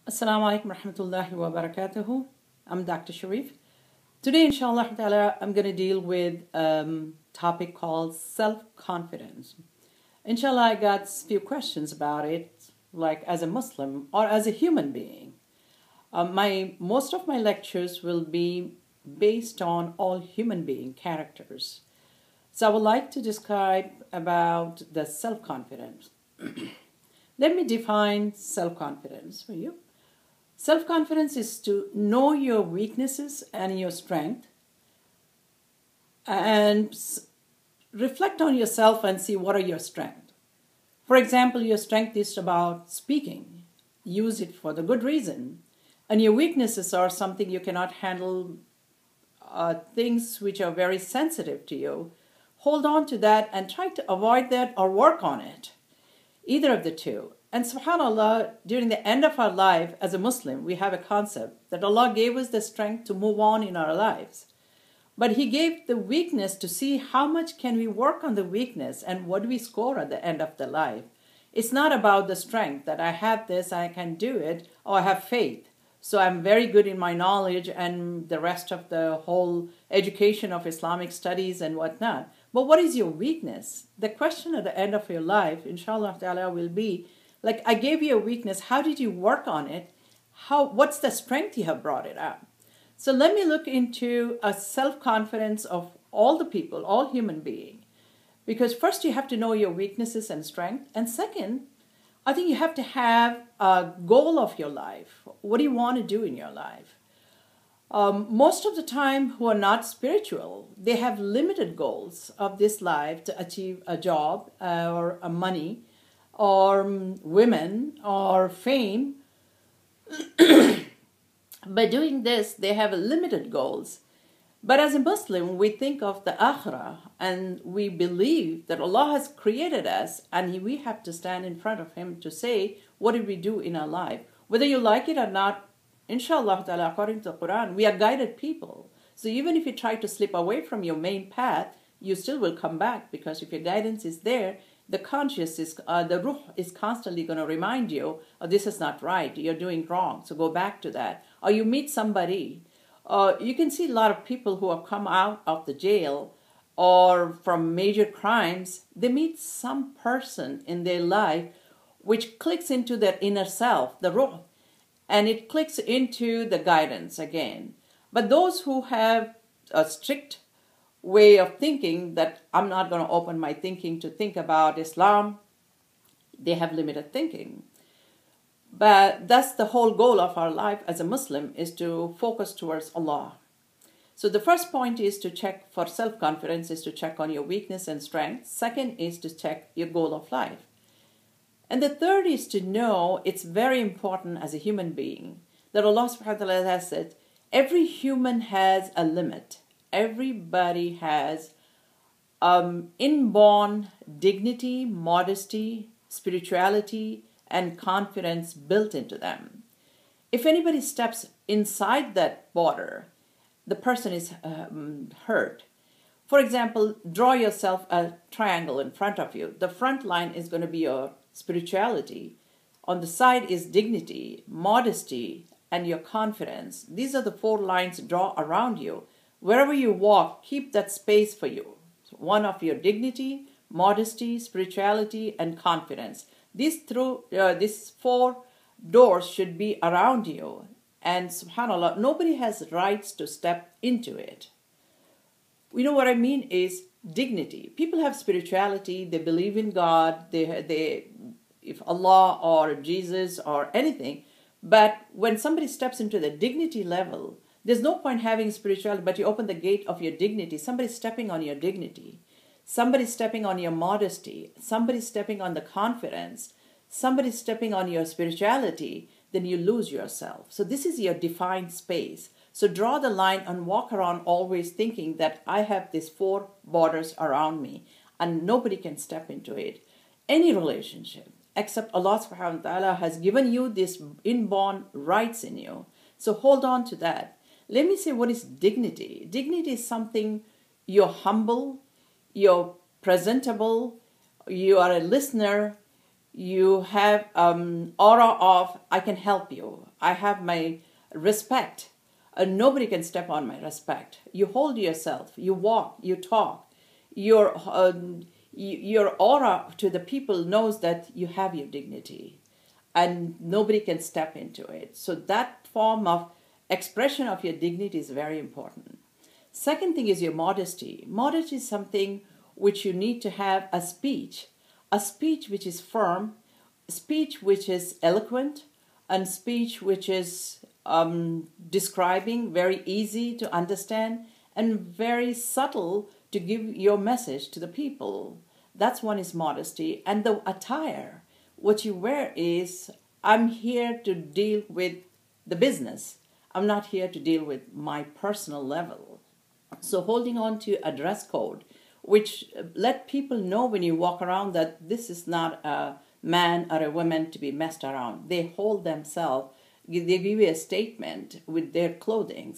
Assalamu alaikum rahmatullahi wa barakatuhu. I'm Dr. Sharif. Today, inshallah ta'ala, I'm going to deal with a topic called self-confidence. Inshallah, I got a few questions about it, like as a Muslim or as a human being. Most of my lectures will be based on all human being characters. So I would like to describe about the self-confidence. Let me define self-confidence for you. Self-confidence is to know your weaknesses and your strength and reflect on yourself and see what are your strengths. For example, your strength is about speaking. Use it for the good reason. And your weaknesses are something you cannot handle, things which are very sensitive to you. Hold on to that and try to avoid that or work on it. Either of the two. And subhanAllah, during the end of our life as a Muslim, we have a concept that Allah gave us the strength to move on in our lives. But He gave the weakness to see how much can we work on the weakness and what do we score at the end of the life. It's not about the strength that I have this, I can do it, or I have faith. So I'm very good in my knowledge and the rest of the whole education of Islamic studies and whatnot. But what is your weakness? The question at the end of your life, inshallah ta'ala, will be, like, I gave you a weakness, how did you work on it? What's the strength you have brought it out? So let me look into a self-confidence of all the people, all human beings. Because first you have to know your weaknesses and strength. And second, I think you have to have a goal of your life. What do you want to do in your life? Most of the time who are not spiritual, they have limited goals of this life to achieve a job or a money or women or fame. By doing this, they have limited goals. But as a Muslim, we think of the akhirah and we believe that Allah has created us and we have to stand in front of Him to say, what did we do in our life? Whether you like it or not, inshallah ta'ala, according to the Quran, we are guided people. So even if you try to slip away from your main path, you still will come back, because if your guidance is there, the conscious is, the ruh is constantly going to remind you, oh, this is not right, you're doing wrong, so go back to that. Or you meet somebody. You can see a lot of people who have come out of the jail or from major crimes, they meet some person in their life which clicks into their inner self, the ruh, and it clicks into the guidance again. But those who have a strict way of thinking that I'm not going to open my thinking to think about Islam, they have limited thinking. But that's the whole goal of our life as a Muslim, is to focus towards Allah. So the first point is to check for self-confidence, is to check on your weakness and strength. Second is to check your goal of life. And the third is to know, it's very important as a human being, that Allah subhanahu wa ta'ala has said, every human has a limit. Everybody has inborn dignity, modesty, spirituality, and confidence built into them. If anybody steps inside that border, the person is hurt. For example, draw yourself a triangle in front of you. The front line is going to be your spirituality. On the side is dignity, modesty, and your confidence. These are the four lines draw around you. Wherever you walk, keep that space for you. One of your dignity, modesty, spirituality, and confidence. These four doors should be around you. And subhanAllah, nobody has rights to step into it. You know what I mean is dignity. People have spirituality, they believe in God, if Allah or Jesus or anything. But when somebody steps into the dignity level, there's no point having spirituality, but you open the gate of your dignity. Somebody's stepping on your dignity. Somebody's stepping on your modesty. Somebody's stepping on the confidence. Somebody's stepping on your spirituality. Then you lose yourself. So this is your defined space. So draw the line and walk around always thinking that I have these four borders around me and nobody can step into it. Any relationship, except Allah subhanahu wa ta'ala has given you these inborn rights in you. So hold on to that. Let me say, what is dignity? Dignity is something you're humble, you're presentable, you are a listener, You have aura of, I can help you. I have my respect. Nobody can step on my respect. You hold yourself. You walk. You talk. Your aura to the people knows that you have your dignity, and nobody can step into it. So that form of expression of your dignity is very important. Second thing is your modesty. Modesty is something which you need to have a speech which is firm, speech which is eloquent, and speech which is describing, very easy to understand, and very subtle to give your message to the people. That's one is modesty. And the attire, what you wear is, I'm here to deal with the business. I'm not here to deal with my personal level. So holding on to a dress code, which let people know when you walk around that this is not a man or a woman to be messed around. They hold themselves, they give you a statement with their clothing.